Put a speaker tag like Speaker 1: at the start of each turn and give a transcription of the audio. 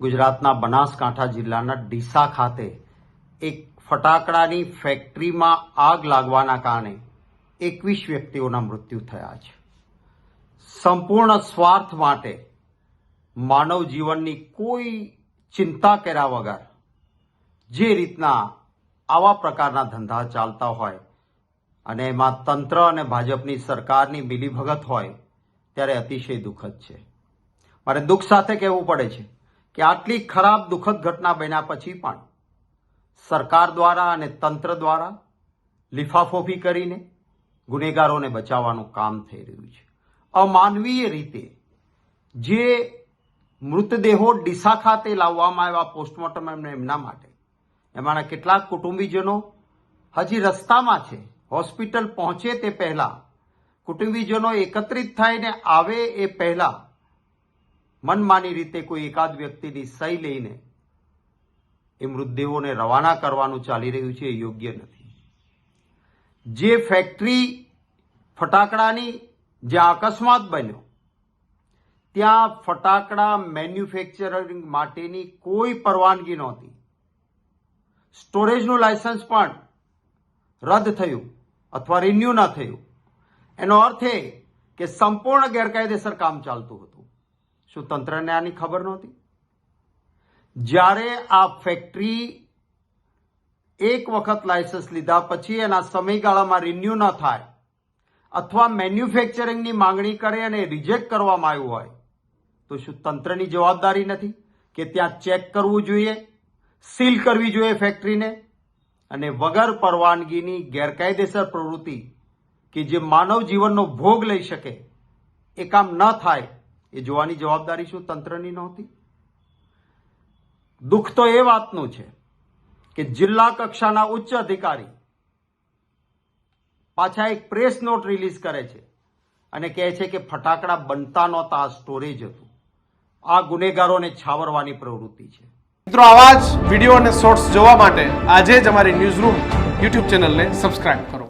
Speaker 1: ગુજરાતના બનાસકાંઠા જિલ્લાના ડીસા ખાતે એક ફટાકડાની ફેક્ટરીમાં આગ લાગવાના કારણે 21 વ્યક્તિઓના મૃત્યુ થયા છે. સંપૂર્ણ સ્વાર્થ માટે માનવ જીવનની કોઈ ચિંતા કર્યા વગર જે રીતના આવા પ્રકારના ધંધા ચાલતા હોય અને એમાં તંત્ર અને ભાજપની સરકારની મિલીભગત હોય ત્યારે અતિશય દુઃખદ છે. મારે દુઃખ સાથે કહેવું પડે છે કે આટલી ખરાબ દુઃખદ ઘટના બન્યા પછી પણ સરકાર દ્વારા અને તંત્ર દ્વારા લીફાફોફી કરીને ગુનેગારોને બચાવવાનું કામ થઈ રહ્યું છે. અમાનવીય રીતે જે મૃતદેહો ડીસા ખાતે લાવવામાં આવ્યા પોસ્ટમોર્ટમ એમના માટે, એમાંના કેટલાક કુટુંબીજનો હજી રસ્તામાં છે. હોસ્પિટલ પહોંચે તે પહેલા કુટુંબીજનો એકત્રિત થઈને આવે એ પહેલા મનમાની રીતે કોઈ એકાદ વ્યક્તિની સહી લઈને એ મૃતદેહોને રવાના કરવાનું ચાલી રહ્યું છે, એ યોગ્ય નથી. જે ફેક્ટરી ફટાકડાની જ્યાં અકસ્માત બન્યો ત્યાં ફટાકડા મેન્યુફેક્ચરિંગ માટેની કોઈ પરવાનગી નહોતી. સ્ટોરેજનું લાયસન્સ પણ રદ થયું અથવા રિન્યુ ન થયું. એનો અર્થ એ કે સંપૂર્ણ ગેરકાયદેસર કામ ચાલતું હતું. શું તંત્રને આની ખબર નહોતી? જ્યારે આ ફેક્ટરી એક વખત લાયસન્સ લીધા પછી એના સમયગાળામાં રિન્યુ ન થાય અથવા મેન્યુફેક્ચરિંગની માંગણી કરે અને રિજેક્ટ કરવામાં આવ્યું હોય તો શું તંત્રની જવાબદારી નથી કે ત્યાં ચેક કરવું જોઈએ, સીલ કરવી જોઈએ ફેક્ટરીને? અને વગર પરવાનગીની ગેરકાયદેસર પ્રવૃત્તિ કે જે માનવ જીવનનો ભોગ લઈ શકે એ કામ ન થાય એ જોવાની જવાબદારી શું તંત્રની નહોતી? દુઃખ તો એ વાતનું છે કે જિલ્લા કક્ષાના ઉચ્ચ અધિકારી પાછા એક પ્રેસ નોટ રિલીઝ કરે છે અને કહે છે કે ફટાકડા બનતા નહોતા, આ સ્ટોરેજ હતું. આ ગુનેગારોને છાવરવાની પ્રવૃત્તિ છે.
Speaker 2: મિત્રો, આવા જ વિડીયો અને શોર્ટ્સ જોવા માટે આજે જ અમારી ન્યૂઝ રૂમ યુટ્યુબ ચેનલને સબસ્ક્રાઇબ કરો.